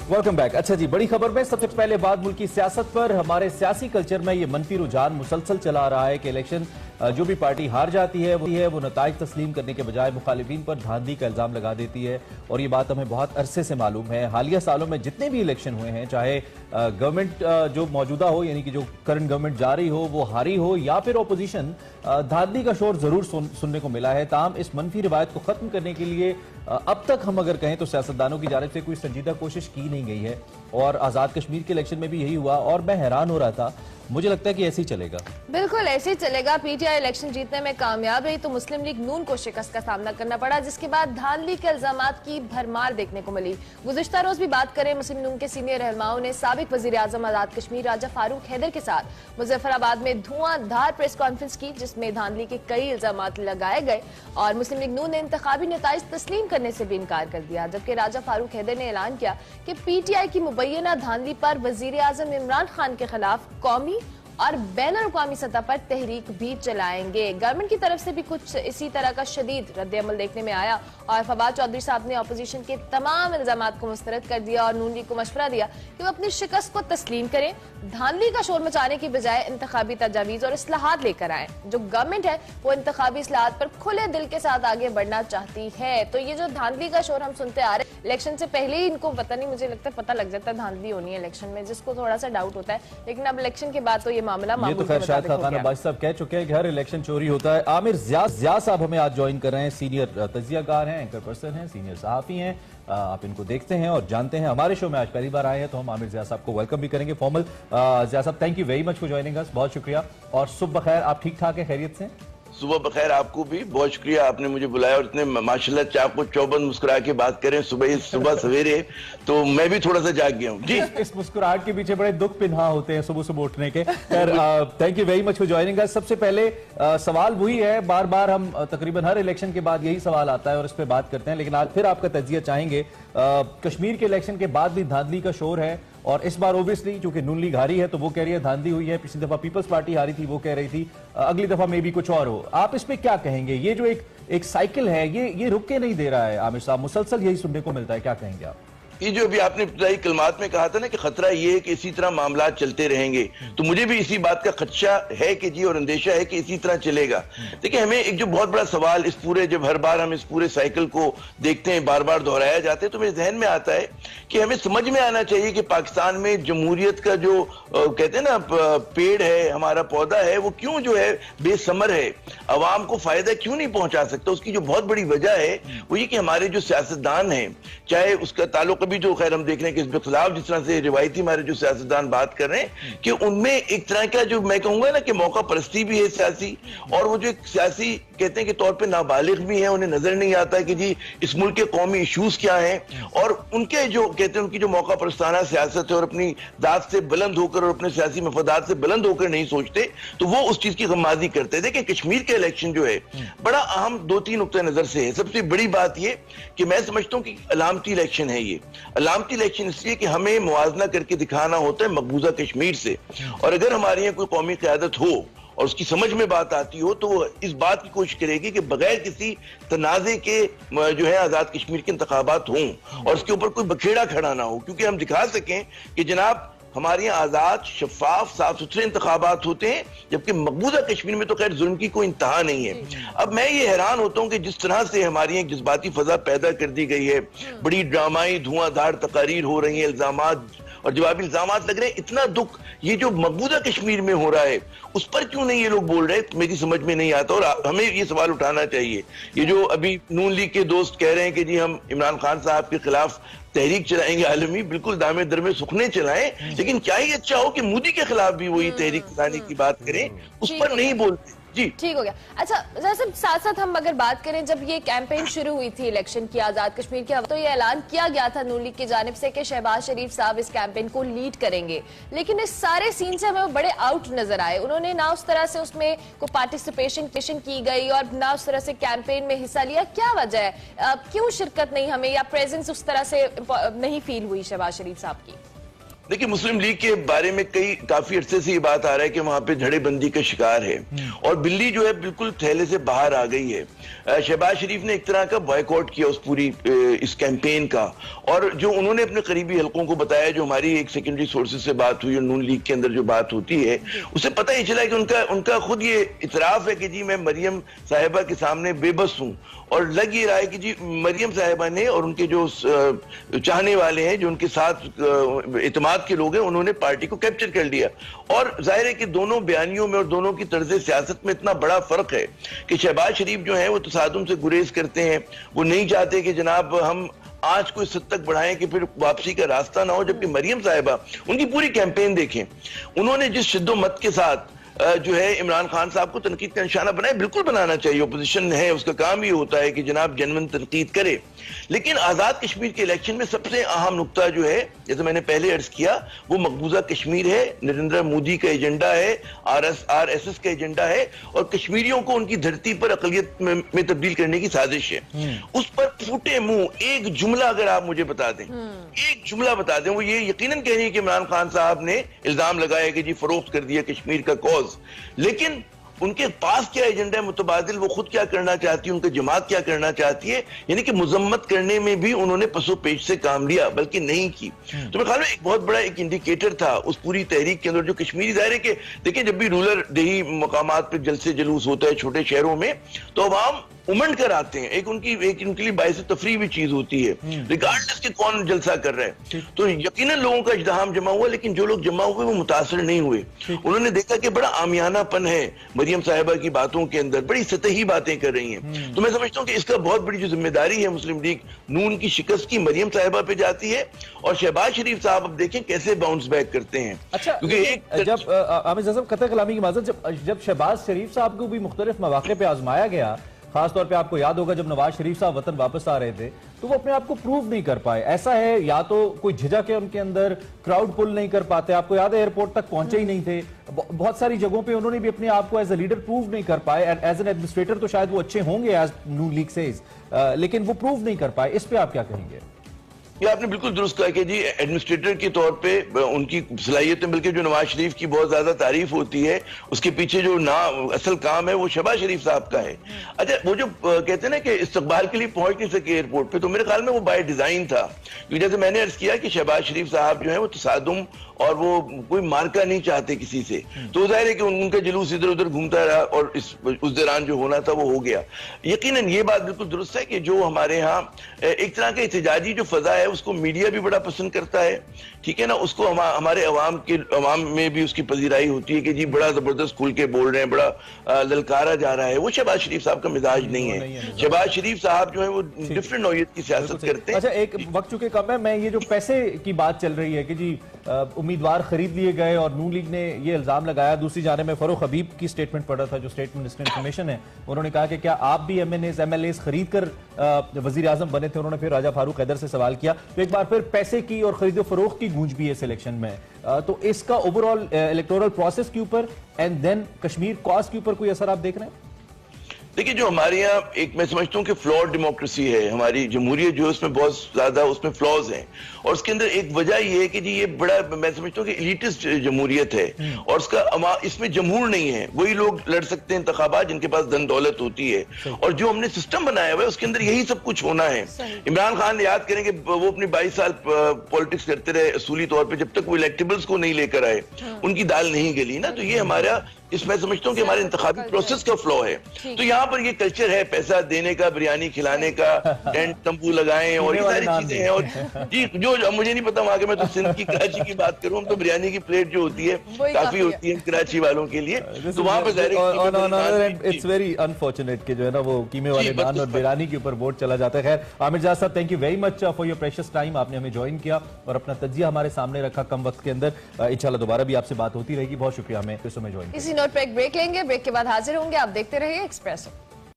Welcome back. अच्छा जी, बड़ी खबर में सबसे पहले बात मुल्क की सियासत पर। हमारे सियासी कल्चर में ये मनफी रुझान मुसलसल चला आ रहा है कि इलेक्शन जो भी पार्टी हार जाती है वो नताइज तस्लीम करने के बजाय मुखालिफिन पर धांधली का इल्जाम लगा देती है। और ये बात हमें बहुत अरसे से मालूम है। हालिया सालों में जितने भी इलेक्शन हुए हैं, चाहे गवर्नमेंट जो मौजूदा हो यानी कि जो करंट गवर्नमेंट जारी हो वो हारी हो या फिर ऑपोजिशन, धांधली का शोर जरूर सुनने को मिला है। ताहम इस मनफी रिवायत को खत्म करने के लिए अब तक हम अगर कहें तो सियासतदानों की जानिब से कोई संजीदा कोशिश की नहीं गई है। और आजाद कश्मीर के इलेक्शन में भी यही हुआ और मैं हैरान हो रहा था। मुझे लगता है कि ऐसे ही चलेगा, बिल्कुल ऐसे ही चलेगा। पीटीआई इलेक्शन जीतने में कामयाब रही तो मुस्लिम लीग नून को शिकस्त का सामना करना पड़ा, जिसके बाद धांधली के इल्जामात की भरमार देखने को मिली। गुज़िश्ता रोज भी बात करें, मुस्लिम नून के सीनियर रहनुमाओं ने साबिक वजीर आजम आजाद कश्मीर राजा फारूक हैदर के साथ मुजफ्फराबाद में धुआंधार प्रेस कॉन्फ्रेंस की, जिसमें धांधली के कई इल्जामात लगाए गए और मुस्लिम लीग नून ने इंतखाबी नताइज तस्लीम करने से भी इनकार कर दिया। जबकि राजा फारूक हैदर ने ऐलान किया कि पीटीआई की मुबैना धांधली पर वजीर आजम इमरान खान के खिलाफ कौमी और बैन अवी सतह पर तहरीक भी चलाएंगे। गवर्नमेंट की तरफ से भी कुछ इसी तरह का शदीद रद्द-ए-अमल देखने में आया और फवाद चौधरी साहब ने अपोजिशन के तमाम इल्जामात को मुस्तरद कर दिया और नून लीग को मशवरा दिया कि वो अपनी शिकस्त को तस्लीम करें, धांधली का शोर मचाने की बजाय इंतखाबी तजावीज और इस्लाहात लेकर आए। जो गवर्नमेंट है वो इंतखाबी इस्लाहात पर खुले दिल के साथ आगे बढ़ना चाहती है। तो ये जो धांधली का शोर हम सुनते आ रहे, इलेक्शन से पहले ही इनको पता नहीं, मुझे लगता है पता लग जाता है धांधली होनी है इलेक्शन में, जिसको थोड़ा सा डाउट होता है। लेकिन अब इलेक्शन के बाद तो ये ये तो खैर शायद खान अब्बासी साहब कह चुके हैं कि हर इलेक्शन चोरी होता है। आमिर ज़िया साहब हमें आज ज्वाइन कर रहे हैं, सीनियर तजियाकार हैं, एंकर पर्सन हैं, सीनियर सहाफी हैं। आप इनको देखते हैं और जानते हैं। हमारे शो में आज पहली बार आए हैं तो हम आमिर ज़िया साहब को वेलकम भी करेंगे फॉर्मल। ज़िया साहब, thank you very much for joining us, बहुत शुक्रिया। और सुबह बखैर, आप ठीक ठाक है, खैरियत से? सुबह बखैर, आपको भी बहुत शुक्रिया, आपने मुझे बुलाया और इतने माशाल्लाह चाको चौबंद मुस्कुरा के बात करें सुबह सवेरे, तो मैं भी थोड़ा सा जाग गया हूँ जी। इस मुस्कुराहट के पीछे बड़े दुख पिन्हा होते हैं सुबह सुबह उठने के। Thank you very much for joining us. सबसे पहले सवाल वही है, बार बार हम तकरीबन हर इलेक्शन के बाद यही सवाल आता है और इस पर बात करते हैं, लेकिन आज फिर आपका तजिया चाहेंगे। कश्मीर के इलेक्शन के बाद भी धांधली का शोर है और इस बार ओबियसली चूंकि नून लीग हारी है तो वो कह रही है धांधली हुई है। पिछली दफा पीपल्स पार्टी हारी थी, वो कह रही थी अगली दफा में भी कुछ और हो। आप इस पे क्या कहेंगे? ये जो एक साइकिल है ये रुक के नहीं दे रहा है आमिर साहब, मुसलसल यही सुनने को मिलता है, क्या कहेंगे आप? ये जो अभी आपने इब्तिदाई कलमात में कहा था ना कि खतरा ये है कि इसी तरह मामला चलते रहेंगे, तो मुझे भी इसी बात का खदशा है कि जी, और अंदेशा है कि इसी तरह चलेगा। देखिए, हमें एक जो बहुत बड़ा सवाल इस पूरे, जब हर बार हम इस पूरे साइकिल को देखते हैं, बार बार दोहराया जाता है, तो मेरे जहन में आता है कि हमें समझ में आना चाहिए कि पाकिस्तान में जमहूरियत का जो कहते हैं ना पेड़ है, हमारा पौधा है, वो क्यों जो है बेसमर है, अवाम को फायदा क्यों नहीं पहुंचा सकता। उसकी जो बहुत बड़ी वजह है वो ये कि हमारे जो सियासतदान हैं, चाहे उसका ताल्लुक अभी जो खैर हम देख रहे हैं कि इसके खिलाफ जिस तरह से रिवायती हमारे जो सियासतदान बात कर रहे हैं कि उनमें एक तरह का जो मैं कहूंगा ना कि मौका परस्ती भी है सियासी, और वो जो एक सियासी कहते हैं कि तौर पे नाबालिग भी है, उन्हें नजर नहीं आता कि जी इस मुल्क के कौमी इश्यूज क्या हैं, और उनके जो कहते हैं उनकी जो मौका परस्ताना सियासत है और अपनी दाद से बुलंद होकर और अपने सियासी मफादात से बुलंद होकर नहीं सोचते, तो वो उस चीज की गमाजी करते हैं। देखिए, कश्मीर के इलेक्शन जो है बड़ा अहम 2-3 नुक्ते नजर से है। सबसे बड़ी बात ये कि मैं समझता हूं कि अलामती इलेक्शन है। ये अलामती इलेक्शन इसलिए कि हमें मुआवजा करके दिखाना होता है मकबूजा कश्मीर से, और अगर हमारे यहाँ कोई कौमी क़यादत हो और उसकी समझ में बात आती हो तो वो इस बात की कोशिश करेगी कि बगैर किसी तनाजे के जो है आजाद कश्मीर के इंतखाबात हों और उसके ऊपर कोई बखेड़ा खड़ा ना हो, क्योंकि हम दिखा सकें कि जनाब हमारे यहाँ आजाद, शफाफ, साफ सुथरे इंतखाबात होते हैं, जबकि मकबूजा कश्मीर में तो खैर जुल्म की कोई इंतहा नहीं है। अब मैं ये हैरान होता हूँ कि जिस तरह से हमारी एक जज्बाती फजा पैदा कर दी गई है, बड़ी ड्रामाई धुआंधार तकारीर हो रही है, इल्जामात और जवाबी इल्जामात लग रहे हैं, इतना दुख ये जो मकबूजा कश्मीर में हो रहा है उस पर क्यों नहीं ये लोग बोल रहे हैं, मेरी समझ में नहीं आता। और हमें ये सवाल उठाना चाहिए। ये जो अभी नून लीग के दोस्त कह रहे हैं कि जी हम इमरान खान साहब के खिलाफ तहरीक चलाएंगे आलमी, बिल्कुल दामे दरमे सुखने चलाएं, लेकिन क्या ही अच्छा हो कि मोदी के खिलाफ भी वही तहरीक चलाने की बात करें, उस पर नहीं बोलते। जी ठीक हो गया। अच्छा, जैसे साथ साथ हम अगर बात करें, जब ये कैंपेन शुरू हुई थी इलेक्शन की आजाद कश्मीर की, तो ये ऐलान किया गया था नून लीग की जानिब से कि शहबाज शरीफ साहब इस कैंपेन को लीड करेंगे, लेकिन इस सारे सीन से हमें बड़े आउट नजर आए। उन्होंने ना उस तरह से उसमें को पार्टिसिपेशन की गई और ना उस तरह से कैंपेन में हिस्सा लिया। क्या वजह है, क्यों शिरकत नहीं हमें या प्रेजेंस उस तरह से नहीं फील हुई शहबाज शरीफ साहब की? देखिए, मुस्लिम लीग के बारे में काफी अरसे से ये बात आ रहा है कि वहां पे धड़ेबंदी का शिकार है और बिल्ली जो है बिल्कुल थैले से बाहर आ गई है। शहबाज शरीफ ने एक तरह का बॉयकॉट किया उस पूरी इस कैंपेन का, और जो उन्होंने अपने करीबी हलकों को बताया, जो हमारी एक सेकेंडरी सोर्सेज से बात हुई और नून लीग के अंदर जो बात होती है, उसे पता ही चला कि उनका खुद ये इतराफ है कि जी मैं मरियम साहिबा के सामने बेबस हूं, और लग ये रहा है कि जी मरियम साहिबा ने और उनके जो चाहने वाले हैं, जो उनके साथ इत्मीनान के लोग हैं, उन्होंने पार्टी को कैप्चर कर लिया। और जाहिर है कि दोनों बयानियों में और दोनों की तर्ज सियासत में इतना बड़ा फर्क है कि शहबाज शरीफ जो है वो तसादुम से गुरेज करते हैं, वो नहीं चाहते कि जनाब हम आज को इस हद तक बढ़ाएं कि फिर वापसी का रास्ता ना हो, जबकि मरियम साहिबा उनकी पूरी कैंपेन देखें, उन्होंने जिस शिद्दोमत के साथ जो है इमरान खान साहब को तनकीद का निशाना बनाए, बिल्कुल बनाना चाहिए, ओपोजिशन है, उसका काम ही होता है कि जनाब जेन्युइन तनकीद करे। लेकिन आजाद कश्मीर के इलेक्शन में सबसे अहम नुक्ता जो है, जैसे मैंने पहले अर्ज किया, वो मकबूजा कश्मीर है, नरेंद्र मोदी का एजेंडा है, RSS का एजेंडा है, और कश्मीरियों को उनकी धरती पर अकलियत में तब्दील करने की साजिश है। उस पर फूटे मुंह एक जुमला अगर आप मुझे बता दें, एक जुमला बता दें, वो ये यकीनन कह रही है कि इमरान खान साहब ने इल्जाम लगाया कि जी फरोख्त कर दिया कश्मीर का कॉज, लेकिन उनके पास क्या एजेंडा है मुतबादिल, वो खुद क्या करना चाहती है, उनकी जमात क्या करना चाहती है, यानी कि मुजम्मत करने में भी उन्होंने पसो पेश से काम लिया, बल्कि नहीं की। तो मेरे ख्याल में एक बहुत बड़ा एक इंडिकेटर था उस पूरी तहरीक के अंदर, जो कश्मीरी दायरे के, देखिए जब भी रूरल देही मकामात पर जलसे जुलूस होता है छोटे शहरों में, तो अवाम उमंड कर आते हैं, एक उनके लिए बाइस तफरी भी चीज होती है, रिगार्डलेस के कौन जलसा कर रहा है। तो यकीनन लोगों का इज्तिहाम जमा हुआ, लेकिन जो लोग जमा हुए वो मुतासर नहीं हुए। उन्होंने देखा कि बड़ा आमियानापन है मरियम साहिबा की बातों के अंदर, बड़ी सतही बातें कर रही हैं। तो मैं समझता हूं कि इसका बहुत बड़ी जो जिम्मेदारी है मुस्लिम लीग नून की शिकस्त की, मरियम साहिबा पे जाती है, और शहबाज शरीफ साहब अब देखें कैसे बाउंस बैक करते हैं। अच्छा, क्योंकि जब आमिर आजम कतर कलामी की माजरत, जब शहबाज शरीफ साहब को भी मुख्तलिफ मौके पे आजमाया गया, खासतौर पे आपको याद होगा जब नवाज शरीफ साहब वतन वापस आ रहे थे, तो वो अपने आप को प्रूव नहीं कर पाए। ऐसा है, या तो कोई झिझक है उनके अंदर, क्राउड पुल नहीं कर पाते, आपको याद है एयरपोर्ट तक पहुंचे ही नहीं थे, बहुत सारी जगहों पे उन्होंने भी अपने आप को एज ए लीडर प्रूव नहीं कर पाए। एज एन एडमिनिस्ट्रेटर तो शायद वो अच्छे होंगे एज नून लीग से, लेकिन वो प्रूव नहीं कर पाए। इस पे आप क्या कहेंगे? ये आपने बिल्कुल दुरुस्त कहा कि जी एडमिनिस्ट्रेटर के तौर पे उनकी सलाहियतें, बल्कि जो नवाज शरीफ की बहुत ज्यादा तारीफ होती है, उसके पीछे जो असल काम है वो शहबाज शरीफ साहब का है। अच्छा, वो जो कहते हैं ना कि इस्तकबाल के लिए पहुंच नहीं सके एयरपोर्ट पे, तो मेरे ख्याल में वो बाय डिजाइन था, क्योंकि जैसे मैंने अर्ज किया कि शहबाज शरीफ साहब जो है वो तसादुम और वो कोई मार्का नहीं चाहते किसी से, तो जाहिर है कि उनका जुलूस इधर उधर घूमता रहा, और उस दौरान जो होना था वो हो गया। यकीनन ये बात बिल्कुल दुरुस्त है कि जो हमारे यहाँ एक तरह का एहतजाजी जो फजा है, उसको मीडिया भी बड़ा पसंद करता है, ठीक है ना, उसको हमारे अवाम में भी उसकी पजीराई होती है कि जी बड़ा जबरदस्त खुल के बोल रहे हैं, बड़ा ललकारा जा रहा है। वो शहबाज शरीफ साहब का मिजाज नहीं है। शहबाज शरीफ साहब जो है वो डिफरेंट नौयत की सियासत करते हैं। अच्छा, एक वक्त चुके कम है, मैं ये जो पैसे की बात चल रही है कि जी उम्मीदवार खरीद लिए गए और नून लीग ने ये इल्जाम लगाया, दूसरी जानिब में फरूख हबीब की स्टेटमेंट पढ़ा था, जो स्टेट मिनिस्टर इंफॉर्मेशन है, उन्होंने कहा कि क्या आप भी MNAs खरीद कर वजीर आजम बने थे। उन्होंने फिर राजा फारूक हैदर से सवाल किया, तो एक बार फिर पैसे की और खरीदो फरोख्त की गूंज भी है इस इलेक्शन में। तो इसका ओवरऑल इलेक्टोरल प्रोसेस के ऊपर एंड देन कश्मीर कॉज के ऊपर कोई असर आप देख रहे हैं? देखिए, जो हमारे यहाँ एक मैं समझता हूँ कि फ्लॉड डेमोक्रेसी है, हमारी जमहूरियत जो है उसमें बहुत ज्यादा उसमें फ्लॉज हैं, और उसके अंदर एक वजह ये है कि जी ये बड़ा मैं समझता हूँ कि एलिटिस्ट जमहूरियत है, और उसका इसमें जमहूर नहीं है, वही लोग लड़ सकते हैं इंतखाबात जिनके पास धन दौलत होती है, और जो हमने सिस्टम बनाया हुआ है उसके अंदर यही सब कुछ होना है। इमरान खान याद करेंगे वो अपनी 22 साल पॉलिटिक्स करते रहे असूली तौर पर, जब तक वो इलेक्टेबल्स को नहीं लेकर आए उनकी दाल नहीं गली ना। तो ये हमारा इसमें समझता हूँ कि हमारे इंतखाबी प्रोसेस का फ्लॉ है। तो यहाँ पर ये कल्चर है पैसा देने का, बिरयानी खिलाने का, टेंट तंबू लगाएं और ये सारी चीजें हैं। और जी जो मुझे नहीं पता वहां के, मैं तो सिंध की कराची की बात करूँ, हम तो बिरयानी की प्लेट जो होती है काफी होती है कराची वालों के लिए, तो वहां पर इट्स वेरी अनफॉर्चुनेट कि जो है ना वो कीमे वाले नान और बिरयानी के ऊपर वोट चला जाता है। खैर, आमिर जाद साहब, thank you very much for your precious time. आपने हमें ज्वाइन किया और अपना तज्जिया हमारे सामने रखा कम वक्त के अंदर। इंशाल्लाह दोबारा भी आपसे बात होती रहेगी। बहुत शुक्रिया हमें इस समय ज्वाइन। इसी नोट पर एक ब्रेक लेंगे, ब्रेक के बाद हाजिर होंगे। आप देखते रहिए एक्सप्रेसो।